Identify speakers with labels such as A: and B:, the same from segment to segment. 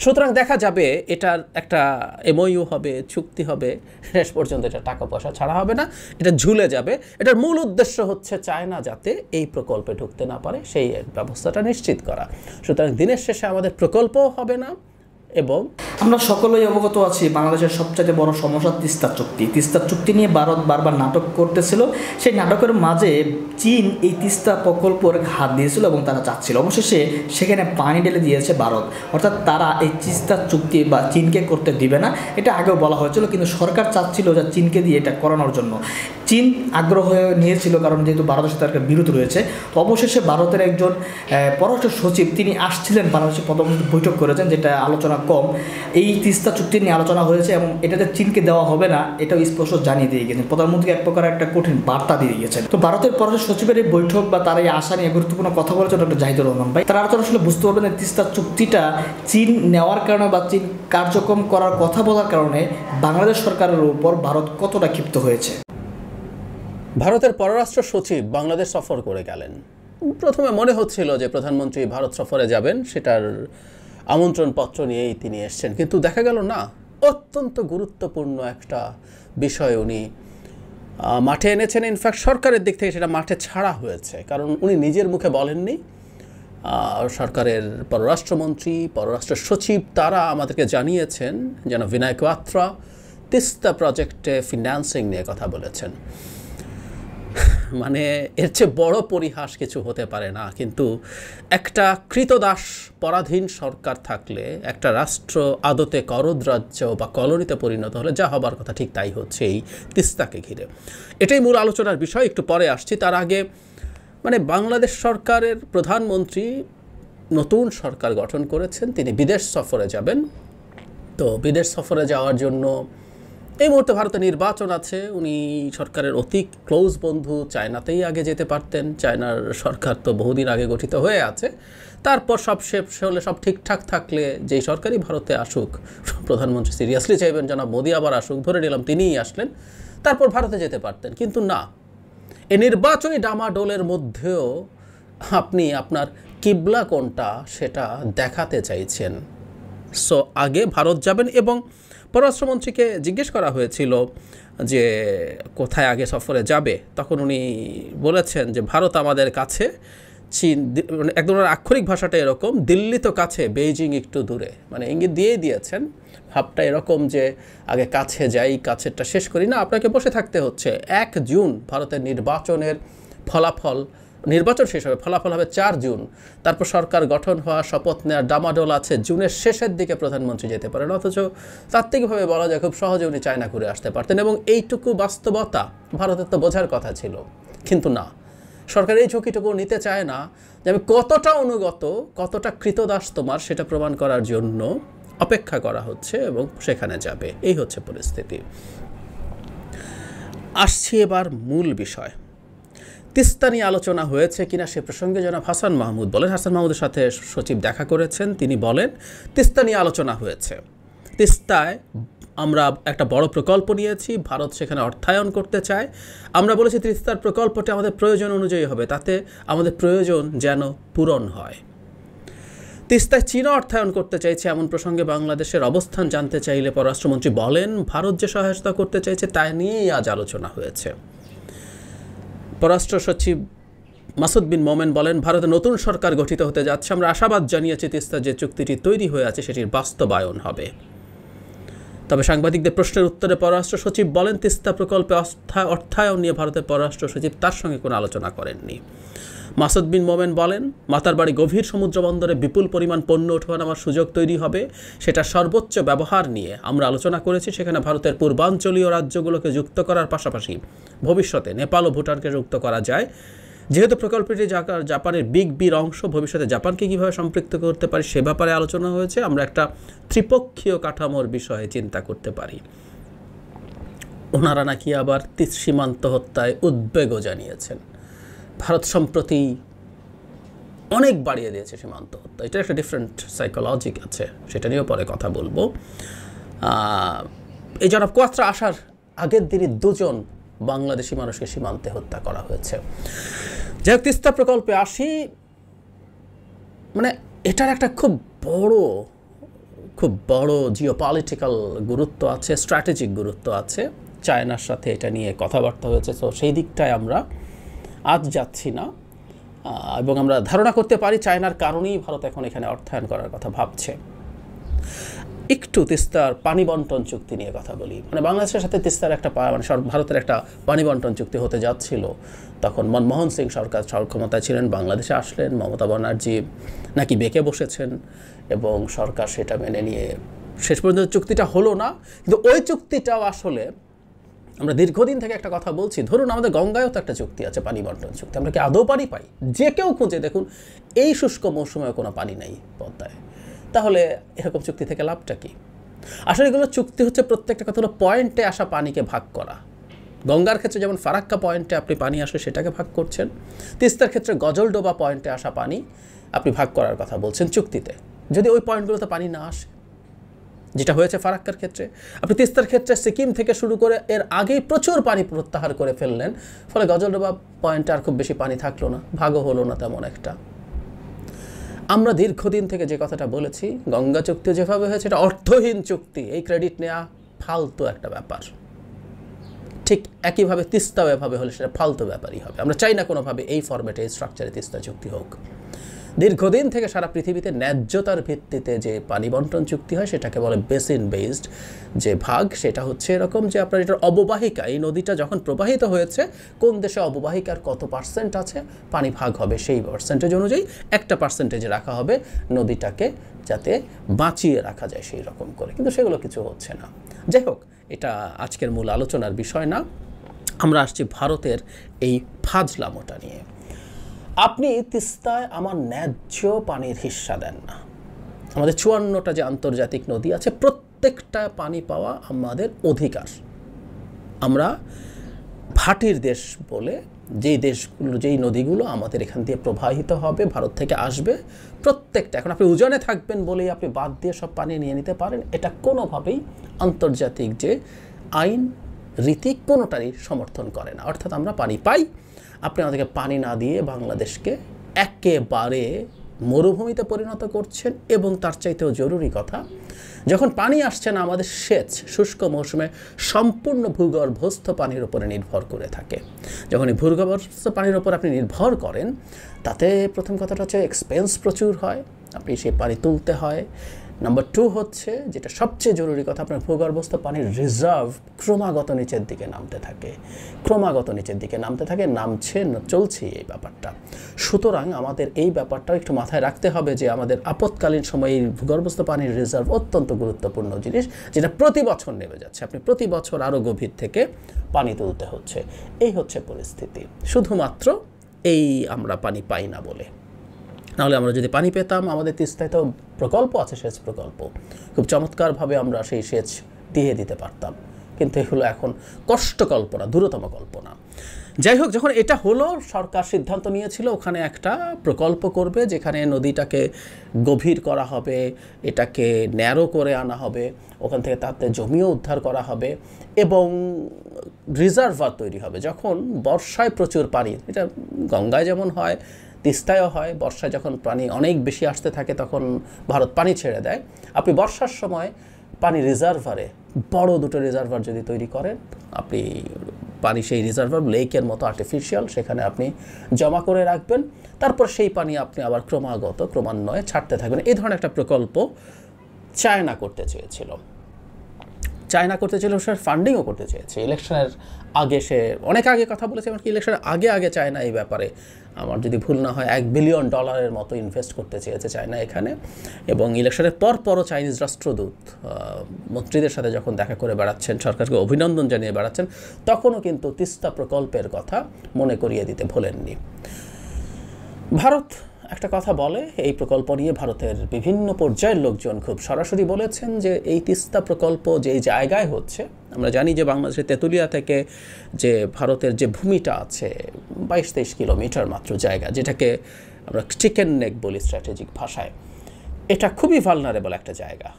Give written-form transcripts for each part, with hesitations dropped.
A: সুতরাং দেখা যাবে এটার একটা এমওইউ হবে, চুক্তি হবে, শেষ পর্যন্ত এটা টাকা পয়সা ছাড়া হবে না, এটা ঝুলে যাবে। এটার মূল উদ্দেশ্য হচ্ছে চায়না যাতে এই প্রকল্পে ঢুকতে না পারে সেই ব্যবস্থাটা নিশ্চিত করা। সুতরাং দিনের শেষে আমাদের প্রকল্পও হবে না। এবং
B: আমরা সকলেই অবগত আছি বাংলাদেশের সবচেয়ে বড় সমস্যা তিস্তা চুক্তি। তিস্তা চুক্তি নিয়ে ভারত বারবার নাটক করতেছিল। সেই নাটকের মাঝে চীন এই তিস্তা প্রকল্পের হাত দিয়েছিল এবং তারা চাচ্ছিল, অবশেষে সেখানে পানি ঢেলে দিয়েছে ভারত। অর্থাৎ তারা এই তিস্তা চুক্তি বা চীনকে করতে দিবে না, এটা আগেও বলা হয়েছিল, কিন্তু সরকার চাচ্ছিল যে চীনকে দিয়ে এটা করানোর জন্য। চীন আগ্রহ নিয়েছিল, কারণ যেহেতু ভারতের সাথে একটা বিরোধ রয়েছে। তো অবশেষে ভারতের একজন পররাষ্ট্র সচিব তিনি আসছিলেন বাংলাদেশে, প্রথম বৈঠক করেছেন, যেটা আলোচনা কম। এই তিস্তা চুক্তি নিয়ে আলোচনা হয়েছে এবং এটাতে চীনকে দেওয়া হবে না এটাও স্পষ্ট জানিয়ে দিয়ে গেছেন। প্রধানমন্ত্রী এক প্রকার একটা কঠিন বার্তা দিয়ে গেছেন। তো ভারতের পররাষ্ট্র সচিবের এই বৈঠক বা তার এই আশা নিয়ে গুরুত্বপূর্ণ কথা বলেছেন ডক্টর জাহিদুর রহমান ভাই। তারা আলোচনা আসলে বুঝতে পারবেন যে তিস্তা চুক্তিটা চীন নেওয়ার কারণে বা চীন কার্যক্রম করার কথা বলার কারণে বাংলাদেশ সরকারের উপর ভারত কতটা ক্ষিপ্ত হয়েছে।
A: ভারতের পররাষ্ট্র সচিব বাংলাদেশ সফর করে গেলেন। প্রথমে মনে হচ্ছিল যে প্রধানমন্ত্রী ভারত সফরে যাবেন, সেটার আমন্ত্রণপত্র নিয়েই তিনি এসছেন, কিন্তু দেখা গেল না, অত্যন্ত গুরুত্বপূর্ণ একটা বিষয় উনি মাঠে এনেছেন। ইনফ্যাক্ট সরকারের দিক থেকে সেটা মাঠে ছাড়া হয়েছে, কারণ উনি নিজের মুখে বলেননি। সরকারের পররাষ্ট্রমন্ত্রী, পররাষ্ট্র সচিব তারা আমাদেরকে জানিয়েছেন যেন বিনয় কোয়াত্রা তিস্তা প্রজেক্টে ফিন্যান্সিং নিয়ে কথা বলেছেন। মানে এর চেয়ে বড় পরিহাস কিছু হতে পারে না। কিন্তু একটা কৃতদাস পরাধীন সরকার থাকলে, একটা রাষ্ট্র আদতে করদ রাজ্য বা কলোনিতে পরিণত হলে যা হবার কথা ঠিক তাই হচ্ছে এই তিস্তাকে ঘিরে। এটাই মূল আলোচনার বিষয়, একটু পরে আসছি। তার আগে মানে বাংলাদেশ সরকারের প্রধানমন্ত্রী নতুন সরকার গঠন করেছেন, তিনি বিদেশ সফরে যাবেন। তো বিদেশ সফরে যাওয়ার জন্য এই মুহূর্তে ভারতে নির্বাচন আছে। উনি সরকারের অতি ক্লোজ বন্ধু, চায়নাতেই আগে যেতে পারতেন। চায়নার সরকার তো বহুদিন আগে গঠিত হয়ে আছে। তারপর সব শেষ হলে, সব ঠিকঠাক থাকলে যেই সরকারই ভারতে আসুক, প্রধানমন্ত্রী সিরিয়াসলি চাইবেন জনাব মোদি আবার আসুক, ধরে নিলাম তিনিই আসলেন, তারপর ভারতে যেতে পারতেন। কিন্তু না, এই নির্বাচনী ডামাডোলের মধ্যেও আপনি আপনার কিবলা কোনটা সেটা দেখাতে চাইছেন। সো আগে ভারত যাবেন। এবং পররাষ্ট্রমন্ত্রীকে জিজ্ঞেস করা হয়েছিল যে কোথায় আগে সফরে যাবে, তখন উনি বলেছেন যে ভারত আমাদের কাছে, চীন একদম আক্ষরিক ভাষাটা এরকম, দিল্লি তো কাছে, বেইজিং একটু দূরে, মানে ইঙ্গিত দিয়েই দিয়েছেন। ভাবটা এরকম যে আগে কাছে যাই, কাছেরটা শেষ করি না, আপনাকে বসে থাকতে হচ্ছে। 1 জুন ভারতের নির্বাচনের ফলাফল, নির্বাচন শেষ হবে, ফলাফল হবে 4 জুন। তারপর সরকার গঠন হওয়া, শপথ নেওয়ার ডামাডোল আছে, জুনের শেষের দিকে প্রধানমন্ত্রী যেতে পারেন। অথচ তাত্ত্বিকভাবে বলা যায় খুব সহজে উনি চায়না ঘুরে আসতে পারতেন। এবং এইটুকু বাস্তবতা ভারতের তো বোঝার কথা ছিল, কিন্তু না, সরকার এই ঝুঁকিটুকু নিতে চায় না যে আমি কতটা অনুগত, কতটা কৃতদাস তোমার, সেটা প্রমাণ করার জন্য অপেক্ষা করা হচ্ছে এবং সেখানে যাবে। এই হচ্ছে পরিস্থিতি। আসছি এবার মূল বিষয়। তিস্তা নিয়ে আলোচনা হয়েছে কিনা সে প্রসঙ্গে জনাব হাসান মাহমুদ বলেন। হাসান মাহমুদের সাথে সচিব দেখা করেছেন, তিনি বলেন তিস্তা নিয়ে আলোচনা হয়েছে। তিস্তায় আমরা একটা বড় প্রকল্প নিয়েছি, ভারত সেখানে অর্থায়ন করতে চায়। আমরা বলেছি তিস্তার প্রকল্পটি আমাদের প্রয়োজন অনুযায়ী হবে, তাতে আমাদের প্রয়োজন যেন পূরণ হয়। তিস্তায় চীন অর্থায়ন করতে চাইছে এমন প্রসঙ্গে বাংলাদেশের অবস্থান জানতে চাইলে পররাষ্ট্রমন্ত্রী বলেন ভারত যে সহায়তা করতে চাইছে তা নিয়েই আজ আলোচনা হয়েছে। পররাষ্ট্র সচিব মাসুদ বিন মোমেন বলেন ভারতে নতুন সরকার গঠিত হতে যাচ্ছে, আমরা আশাবাদ জানিয়েছি তিস্তা যে চুক্তিটি তৈরি হয়ে আছে সেটির বাস্তবায়ন হবে। তবে সাংবাদিকদের প্রশ্নের উত্তরে পররাষ্ট্র সচিব বলেন তিস্তা প্রকল্পে অর্থায়ন নিয়ে ভারতের পররাষ্ট্র সচিব তার সঙ্গে কোনো আলোচনা করেননি। মাসুদ বিন মোমেন বলেন মাতারবাড়ি গভীর সমুদ্র বন্দরে বিপুল পরিমাণ পণ্য ওঠানামার সুযোগ তৈরি হবে, সেটা সর্বোচ্চ ব্যবহার নিয়ে আমরা আলোচনা করেছি। সেখানে ভারতের পূর্বাঞ্চলীয় রাজ্যগুলোকে যুক্ত করার পাশাপাশি ভবিষ্যতে নেপাল ও ভুটানকে যুক্ত করা যায়। যেহেতু প্রকল্পটি জাপানের বিগ বির অংশ, ভবিষ্যতে জাপানকে কীভাবে সম্পৃক্ত করতে পারি সে ব্যাপারে আলোচনা হয়েছে। আমরা একটা ত্রিপক্ষীয় কাঠামোর বিষয়ে চিন্তা করতে পারি। ওনারা নাকি আবার সীমান্ত হত্যায় উদ্বেগও জানিয়েছেন। ভারত সম্প্রতি অনেক বাড়িয়ে দিয়েছে সীমান্ত হত্যা, এটা একটা ডিফারেন্ট সাইকোলজিক আছে, সেটা নিয়েও পরে কথা বলবো। এই জনাব কোয়াত্রা আসার আগের দিনই 2 জন বাংলাদেশি মানুষকে সীমান্তে হত্যা করা হয়েছে। যাই হোক, তিস্তা প্রকল্পে আসি, মানে এটার একটা খুব বড় খুব বড় জিওপলিটিক্যাল গুরুত্ব আছে, স্ট্র্যাটেজিক গুরুত্ব আছে। চায়নার সাথে এটা নিয়ে কথাবার্তা হয়েছে, তো সেই দিকটায় আমরা আজ যাচ্ছি না। এবং আমরা ধারণা করতে পারি চায়নার কারণেই ভারত এখন এখানে অর্থায়ন করার কথা ভাবছে। একটু তিস্তার পানি বন্টন চুক্তি নিয়ে কথা বলি। মানে বাংলাদেশের সাথে তিস্তার একটা ভারতের একটা পানি বন্টন চুক্তি হতে যাচ্ছিল, তখন মনমোহন সিং সরকার ক্ষমতায় ছিলেন, বাংলাদেশে আসলেন, মমতা ব্যানার্জি নাকি বেঁকে বসেছেন এবং সরকার সেটা মেনে নিয়ে শেষ পর্যন্ত চুক্তিটা হলো না। কিন্তু ওই চুক্তিটাও আসলে আমরা দীর্ঘদিন থেকে একটা কথা বলছি, ধরুন আমাদের গঙ্গায়ও তো একটা চুক্তি আছে, পানি বন্টন চুক্তি, আমরা কি আদৌ পানি পাই? যে কেউ খুঁজে দেখুন, এই শুষ্ক মৌসুমে কোনো পানি নেই পদ্মায়, তাহলে এরকম চুক্তি থেকে লাভটা কি? আসলে এগুলো চুক্তি হচ্ছে প্রত্যেকটা কথা হলো পয়েন্টে আসা পানিকে ভাগ করা। গঙ্গার ক্ষেত্রে যেমন ফারাক্কা পয়েন্টে আপনি পানি আসে সেটাকে ভাগ করছেন, তিস্তার ক্ষেত্রে গজলডোবা পয়েন্টে আসা পানি আপনি ভাগ করার কথা বলছেন চুক্তিতে। যদি ওই পয়েন্টগুলোতে পানি না আসে, যেটা হয়েছে ফারাক্কার ক্ষেত্রে, আপনি তিস্তার ক্ষেত্রে সিকিম থেকে শুরু করে এর আগেই প্রচুর পানি প্রত্যাহার করে ফেললেন, ফলে গজলডোবা পয়েন্টে আর খুব বেশি পানি থাকলো না, ভাগও হলো না তেমন একটা। আমরা দীর্ঘদিন থেকে যে কথাটা বলেছি, গঙ্গা চুক্তি যেভাবে হয়েছে এটা অর্থহীন চুক্তি, এই ক্রেডিট নেওয়া ফালতু একটা ব্যাপার। ঠিক একইভাবে তিস্তাও এভাবে হলে সেটা ফালতু ব্যাপারই হবে। আমরা চাই না কোনোভাবে এই ফরম্যাটে, এই স্ট্রাকচারে তিস্তা চুক্তি হোক। দীর্ঘদিন থেকে সারা পৃথিবীতে ন্যায্যতার ভিত্তিতে যে পানি বন্টন চুক্তি হয় সেটাকে বলে বেসিন বেসড যে ভাগ। সেটা হচ্ছে এরকম যে আপনার এটার অববাহিকা, এই নদীটা যখন প্রবাহিত হয়েছে কোন দেশে অববাহিকার কত পার্সেন্ট আছে, পানি ভাগ হবে সেই পার্সেন্টেজ অনুযায়ী একটা পার্সেন্টেজে রাখা হবে নদীটাকে, যাতে বাঁচিয়ে রাখা যায় সেই রকম করে। কিন্তু সেগুলো কিছু হচ্ছে না। যাই হোক, এটা আজকের মূল আলোচনার বিষয় না। আমরা আসছি ভারতের এই ফাজলামোটা নিয়ে। আপনি তিস্তায় আমার ন্যায্য পানির হিস্সা দেন না। আমাদের 54টা যে আন্তর্জাতিক নদী আছে, প্রত্যেকটা পানি পাওয়া আমাদের অধিকার। আমরা ভাটির দেশ বলে যেই দেশগুলো, যেই নদীগুলো আমাদের এখান দিয়ে প্রবাহিত হবে, ভারত থেকে আসবে, প্রত্যেকটা, এখন আপনি উজানে থাকবেন বলেই আপনি বাদ দিয়ে সব পানি নিয়ে নিতে পারেন, এটা কোনোভাবেই আন্তর্জাতিক যে আইন রীতি কোনোটারই সমর্থন করে না। অর্থাৎ আমরা পানি পাই, আপনি আমাদেরকে পানি না দিয়ে বাংলাদেশকে একেবারে মরুভূমিতে পরিণত করছেন। এবং তার চাইতেও জরুরি কথা, যখন পানি আসছে না, আমাদের সেচ শুষ্ক মৌসুমে সম্পূর্ণ ভূগর্ভস্থ পানির উপরে নির্ভর করে থাকে। যখন এই ভূগর্ভস্থ পানির উপর আপনি নির্ভর করেন, তাতে প্রথম কথাটা হচ্ছে এক্সপেন্স প্রচুর হয়, আপনি সেই পানি তুলতে হয়। নাম্বার 2 হচ্ছে, যেটা সবচেয়ে জরুরি কথা, আপনার ভূগর্ভস্থ পানির রিজার্ভ ক্রমাগত নিচের দিকে নামতে থাকে, চলছে এই ব্যাপারটা। সুতরাং আমাদের এই ব্যাপারটাও একটু মাথায় রাখতে হবে যে আমাদের আপৎকালীন সময়ে ভূগর্ভস্থ পানির রিজার্ভ অত্যন্ত গুরুত্বপূর্ণ জিনিস, যেটা প্রতি বছর নেমে যাচ্ছে। আপনি প্রতি বছর আরও গভীর থেকে পানি তুলতে হচ্ছে। এই হচ্ছে পরিস্থিতি, শুধুমাত্র এই আমরা পানি পাই না বলে। নাহলে আমরা যদি পানি পেতাম, আমাদের তিস্তায় তো প্রকল্প আছে, সেচ প্রকল্প, খুব চমৎকারভাবে আমরা সেই সেচ দিয়ে দিতে পারতাম। কিন্তু এগুলো এখন কল্পনা, দূরতম কল্পনা। যাই হোক, যখন এটা হলো, সরকার সিদ্ধান্ত নিয়েছিল ওখানে একটা প্রকল্প করবে, যেখানে নদীটাকে গভীর করা হবে, এটাকে ন্যারো করে আনা হবে, ওখান থেকে তাতে জমিও উদ্ধার করা হবে এবং রিজার্ভার তৈরি হবে। যখন বর্ষায় প্রচুর পানি, এটা গঙ্গায় যেমন হয়, তিস্তায়ও হয়, বর্ষায় যখন পানি অনেক বেশি আসতে থাকে তখন ভারত পানি ছেড়ে দেয়। আপনি বর্ষার সময় পানি রিজার্ভারে বড় 2টো রিজার্ভার যদি তৈরি করেন, আপনি পানি সেই রিজার্ভার লেকের মতো আর্টিফিশিয়াল, সেখানে আপনি জমা করে রাখবেন, তারপর সেই পানি আপনি আবার ক্রমান্বয়ে ছাড়তে থাকবেন। এই ধরনের একটা প্রকল্প চায়না করতে চেয়েছিল, সে ফান্ডিংও করতে চেয়েছে। ইলেকশনের আগে, সে অনেক আগে কথা বলেছে, এমনকি ইলেকশনের আগে চায়না এই ব্যাপারে, আমার যদি ভুল না হয়, $1 বিলিয়ন মতো ইনভেস্ট করতে চেয়েছে চায়না এখানে। এবং ইলেকশনের পরও চাইনিজ রাষ্ট্রদূত মন্ত্রীদের সাথে যখন দেখা করে বেড়াচ্ছেন, সরকারকে অভিনন্দন জানিয়ে বেড়াচ্ছেন, তখনও কিন্তু তিস্তা প্রকল্পের কথা মনে করিয়ে দিতে ভোলেননি। ভারত একটা কথা বলে, এই প্রকল্প নিয়ে ভারতের বিভিন্ন পর্যায়ের লোকজন খুব সরাসরি বলেছেন যে এই তিস্তা প্রকল্প যেই জায়গায় হচ্ছে, আমরা জানি যে বাংলাদেশের তেঁতুলিয়া থেকে যে ভারতের যে ভূমিটা আছে 22-23 কিলোমিটার মাত্র জায়গা, যেটাকে আমরা চিকেন নেক বলি স্ট্র্যাটেজিক ভাষায়, এটা খুবই ভালনারেবল একটা জায়গা।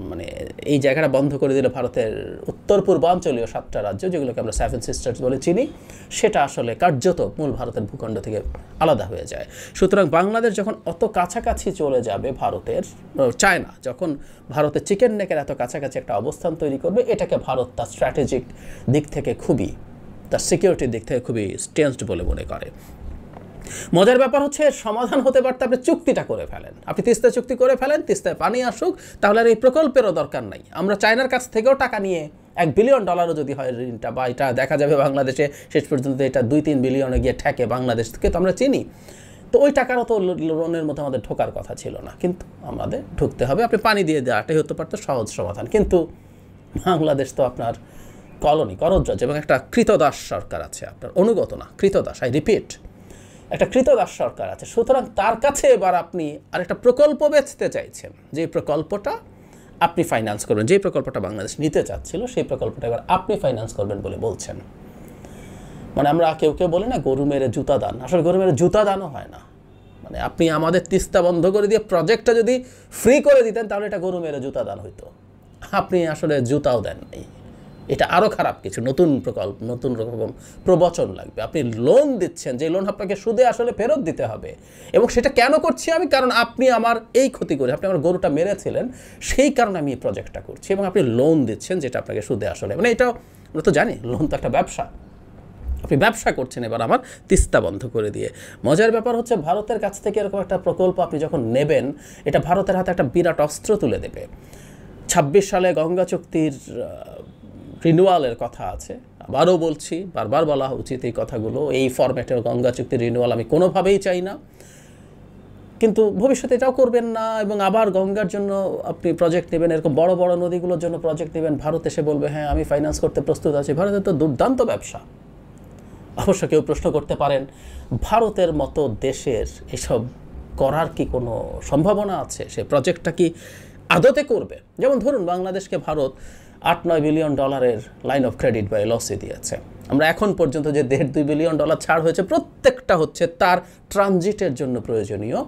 A: মানে এই জায়গাটা বন্ধ করে দিলে ভারতের উত্তর পূর্বাঞ্চলীয় 7টা রাজ্য, যেগুলোকে আমরা 7 সিস্টার্স বলে চিনি, সেটা আসলে কার্যত মূল ভারতের ভূখণ্ড থেকে আলাদা হয়ে যায়। সুতরাং বাংলাদেশ যখন অত কাছাকাছি চলে যাবে ভারতের, চায়না যখন ভারতের চিকেন নেকের এত কাছাকাছি একটা অবস্থান তৈরি করবে, এটাকে ভারত তার স্ট্র্যাটেজিক দিক থেকে খুবই, তার সিকিউরিটির দিক থেকে খুবই টেন্সড বলে মনে করে। মজার ব্যাপার হচ্ছে এর সমাধান হতে পারতে আপনি চুক্তিটা করে ফেলেন, আপনি তিস্তা চুক্তি করে ফেলেন, তিস্তায় পানি আসুক, তাহলে আর এই প্রকল্পেরও দরকার নাই। আমরা চায়নার কাছ থেকেও টাকা নিয়ে $1 বিলিয়ন যদি হয় ঋণটা, বা এটা দেখা যাবে বাংলাদেশে শেষ পর্যন্ত এটা 2-3 বিলিয়নে গিয়ে ঠেকে বাংলাদেশ থেকে, তো আমরা চিনি। তো ওই টাকারও তো লোনের মধ্যে আমাদের ঢোকার কথা ছিল না, কিন্তু আমাদের ঢুকতে হবে, আপনি পানি দিয়ে দেওয়াটাই হতে পারতো সহজ সমাধান। কিন্তু বাংলাদেশ তো আপনার কলোনি, করদরাজ্য, এবং একটা কৃতদাস সরকার আছে, আপনার অনুগত না, কৃতদাস, আই রিপিট, একটা কৃতদাস সরকার আছে। সুতরাং তার কাছে এবার আপনি আরেকটা প্রকল্প বেচতে চাইছেন, যে প্রকল্পটা আপনি ফাইন্যান্স করবেন, যে প্রকল্পটা বাংলাদেশ নিতে চাচ্ছিল সেই প্রকল্পটা এবার আপনি ফাইন্যান্স করবেন বলে বলছেন। মানে আমরা কেউ কেউ বলি না গরু মেরে জুতা দান, আসলে গরু মেরে জুতা দানও হয় না। মানে আপনি আমাদের তিস্তা বন্ধ করে দিয়ে প্রজেক্টটা যদি ফ্রি করে দিতেন তাহলে এটা গরু মেরে জুতা দান হইতো। আপনি আসলে জুতাও দেন নাই, এটা আরও খারাপ কিছু, নতুন প্রকল্প, নতুন রকম প্রবচন লাগবে। আপনি লোন দিচ্ছেন, যে লোন আপনাকে সুদে আসলে ফেরত দিতে হবে, এবং সেটা কেন করছি আমি, কারণ আপনি আমার এই ক্ষতি করে, আপনি আমার গরুটা মেরেছিলেন, সেই কারণে আমি এই প্রজেক্টটা করছি, এবং আপনি লোন দিচ্ছেন যেটা আপনাকে সুদে আসলে, মানে এটাও আমরা তো জানি লোন তো একটা ব্যবসা, আপনি ব্যবসা করছেন এবার আমার তিস্তা বন্ধ করে দিয়ে। মজার ব্যাপার হচ্ছে ভারতের কাছ থেকে এরকম একটা প্রকল্প আপনি যখন নেবেন, এটা ভারতের হাতে একটা বিরাট অস্ত্র তুলে দেবে। 26 সালে গঙ্গা চুক্তির রিনিউয়ালের কথা আছে, আবারও বলছি, বারবার বলা উচিত এই কথাগুলো, এই ফরম্যাটের গঙ্গা চুক্তির রিনিউয়াল আমি কোনোভাবেই চাই না, কিন্তু ভবিষ্যতে এটাও করবেন না, এবং আবার গঙ্গার জন্য আপনি প্রজেক্ট নেবেন, এরকম বড় বড় নদীগুলোর জন্য প্রজেক্ট নেবেন, ভারত এসে বলবে হ্যাঁ আমি ফাইন্যান্স করতে প্রস্তুত আছি। ভারতের তো দুর্দান্ত ব্যবসা। অবশ্য কেউ প্রশ্ন করতে পারেন ভারতের মতো দেশের এসব করার কি কোনো সম্ভাবনা আছে, সে প্রজেক্টটা কি আদতে করবে? যেমন ধরুন বাংলাদেশকে Bharat $8-9 billion line of credit বা এলওসি দিয়েছে। আমরা এখন পর্যন্ত যে $1.5-2 বিলিয়ন ছাড় হয়েছে, প্রত্যেকটা হচ্ছে তার ট্রানজিটের জন্য প্রয়োজনীয়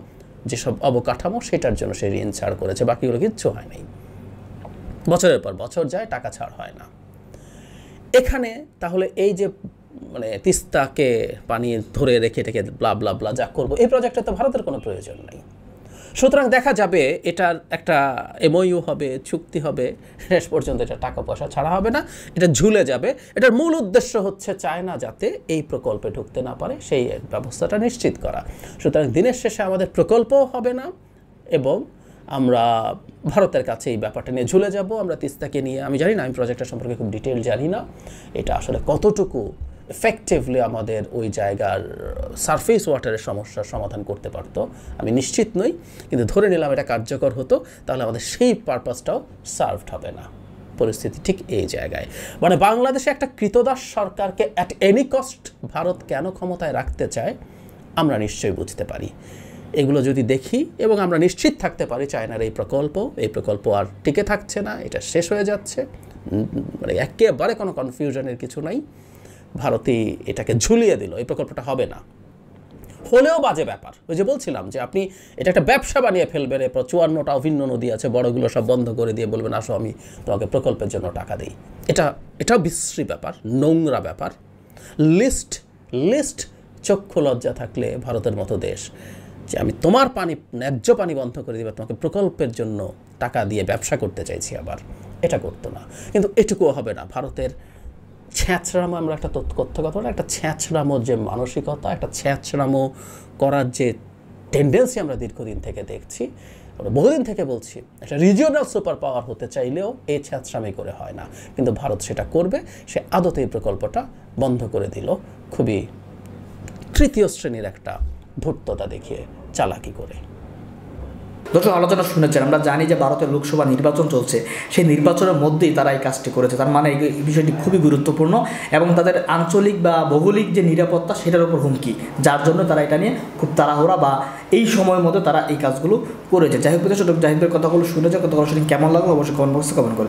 A: যেসব অবকাঠামো, সেটার জন্য সে ঋণ ছাড় করেছে, বাকিগুলো কিচ্ছু হয় নাই। বছরের পর বছর যায়, টাকা ছাড় হয় না। এখানে তাহলে এই যে মানে তিস্তাকে পানি ধরে রেখে রেখে ব্লা ব্লা ব্লা যা করবো, এই প্রজেক্টে তো ভারতের কোনো প্রয়োজন নেই। সুতরাং দেখা যাবে এটার একটা এমওইউ হবে, চুক্তি হবে, শেষ পর্যন্ত এটা টাকা পয়সা ছাড়া হবে না, এটা ঝুলে যাবে। এটার মূল উদ্দেশ্য হচ্ছে চায়না যাতে এই প্রকল্পে ঢুকতে না পারে সেই ব্যবস্থাটা নিশ্চিত করা। সুতরাং দিনের শেষে আমাদের প্রকল্পও হবে না, এবং আমরা ভারতের কাছে এই ব্যাপারটা নিয়ে ঝুলে যাব। আমরা তিস্তাকে নিয়ে, আমি জানি না, আমি প্রজেক্টটা সম্পর্কে খুব ডিটেল জানি না, এটা আসলে কতটুকু এফেক্টিভলি আমাদের ওই জায়গার সারফেস ওয়াটারের সমস্যার সমাধান করতে পারতো আমি নিশ্চিত নই, কিন্তু ধরে নিলাম এটা কার্যকর হতো, তাহলে আমাদের সেই পারপাসটাও সার্ভড হবে না। পরিস্থিতি ঠিক এই জায়গায়, মানে বাংলাদেশে একটা কৃতদাস সরকারকে অ্যাট এনি কস্ট ভারত কেন ক্ষমতায় রাখতে চায় আমরা নিশ্চয়ই বুঝতে পারি। এগুলো যদি দেখি এবং আমরা নিশ্চিত থাকতে পারি চায়নার এই প্রকল্প আর টিকে থাকছে না, এটা শেষ হয়ে যাচ্ছে, মানে একেবারে কোনো কনফিউশনের কিছু নাই, ভারতই এটাকে ঝুলিয়ে দিল, এই প্রকল্পটা হবে না, হলেও বাজে ব্যাপার। ওই যে বলছিলাম যে আপনি এটা একটা ব্যবসা বানিয়ে ফেলবেন, এরপর 54টা অভিন্ন নদী আছে, বড়গুলো সব বন্ধ করে দিয়ে বলবেন আসো আমি তোমাকে প্রকল্পের জন্য টাকা দিই। এটাও বিশ্রী ব্যাপার, নোংরা ব্যাপার। লিস্ট চক্ষু লজ্জা থাকলে ভারতের মতো দেশ যে আমি তোমার পানি, ন্যায্য পানি বন্ধ করে দিবে, তোমাকে প্রকল্পের জন্য টাকা দিয়ে ব্যবসা করতে চাইছি, আবার এটা করতো না। কিন্তু এটুকুও হবে না। ভারতের ছ্যাঁচড়ামো, আমরা একটা তথ্য কথা, একটা ছ্যাঁচড়ামোর যে মানসিকতা, একটা ছ্যাঁচড়ামো করার যে টেন্ডেন্সি আমরা দীর্ঘদিন থেকে দেখছি, আমরা বহুদিন থেকে বলছি, একটা রিজিওনাল সুপার পাওয়ার হতে চাইলেও এই ছ্যাঁচড়ামি করে হয় না, কিন্তু ভারত সেটা করবে। সে আদতে এই প্রকল্পটা বন্ধ করে দিল, খুবই তৃতীয় শ্রেণীর একটা ধূর্ততা দেখিয়ে, চালাকি করে।
B: দর্শক, আলোচনা শুনেছেন, আমরা জানি যে ভারতের লোকসভা নির্বাচন চলছে, সেই নির্বাচনের মধ্যেই তারা এই কাজটি করেছে। তার মানে এই বিষয়টি খুবই গুরুত্বপূর্ণ, এবং তাদের আঞ্চলিক বা ভৌগোলিক যে নিরাপত্তা সেটার উপর হুমকি, যার জন্য তারা এটা নিয়ে খুব তাড়াহুড়া বা এই সময়ের মধ্যে তারা এই কাজগুলো করেছে। যাই হোক, দর্শক, জাহিদের কথাগুলো শুনেছে, কথাগুলো শুনে কেমন লাগলো অবশ্যই কমেন্ট বক্সে কমেন্ট করে।